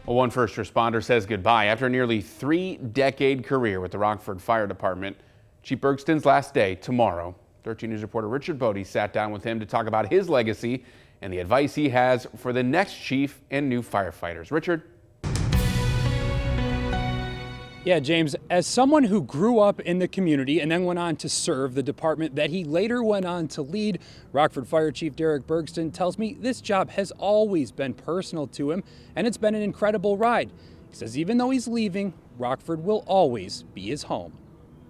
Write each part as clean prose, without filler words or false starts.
Well, one first responder says goodbye after a nearly 3-decade career with the Rockford Fire Department. Chief Bergsten's last day tomorrow. 13 News reporter Richard Bodie sat down with him to talk about his legacy and the advice he has for the next chief and new firefighters. Richard? Yeah, James, as someone who grew up in the community and then went on to serve the department that he later went on to lead, Rockford Fire Chief Bergsten tells me this job has always been personal to him, and it's been an incredible ride. He says even though he's leaving, Rockford will always be his home.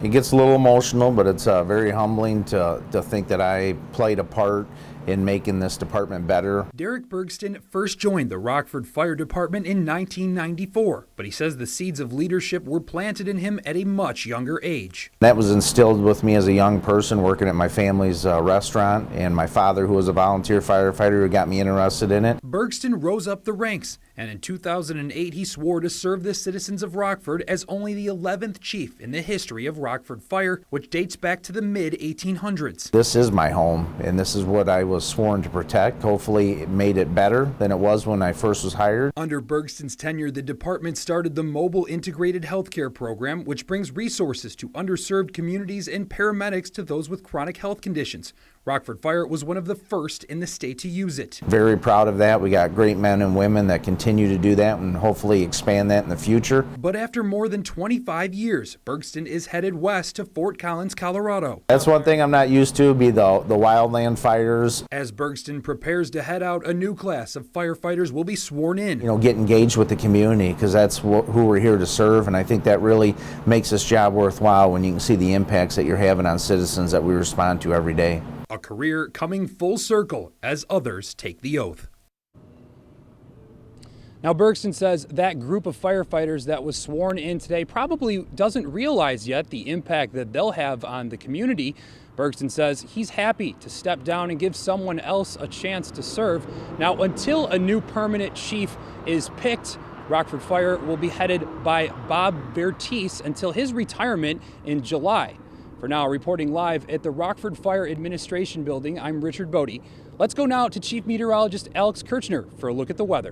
It gets a little emotional, but it's very humbling to think that I played a part in making this department better. Bergsten first joined the Rockford Fire Department in 1994, but he says the seeds of leadership were planted in him at a much younger age. That was instilled with me as a young person working at my family's restaurant, and my father, who was a volunteer firefighter, who got me interested in it. Bergsten rose up the ranks, and in 2008 he swore to serve the citizens of Rockford as only the 11th chief in the history of Rockford Fire, which dates back to the mid-1800s. This is my home, and this is what I was sworn to protect. Hopefully it made it better than it was when I first was hired. Under Bergsten's tenure, the department started the Mobile Integrated Healthcare Program, which brings resources to underserved communities and paramedics to those with chronic health conditions. Rockford Fire was one of the first in the state to use it. Very proud of that. We got great men and women that continue to do that and hopefully expand that in the future. But after more than 25 years, Bergsten is headed west to Fort Collins, Colorado. That's one thing I'm not used to, be the wildland fires. As Bergsten prepares to head out, a new class of firefighters will be sworn in. Get engaged with the community, because that's who we're here to serve, and I think that really makes this job worthwhile when you can see the impacts that you're having on citizens that we respond to every day. A career coming full circle as others take the oath. Now, Bergsten says that group of firefighters that was sworn in today probably doesn't realize yet the impact that they'll have on the community. Bergsten says he's happy to step down and give someone else a chance to serve. Now, until a new permanent chief is picked, Rockford Fire will be headed by Bob Vertice until his retirement in July. For now, reporting live at the Rockford Fire Administration Building, I'm Richard Bodie. Let's go now to Chief Meteorologist Alex Kirchner for a look at the weather.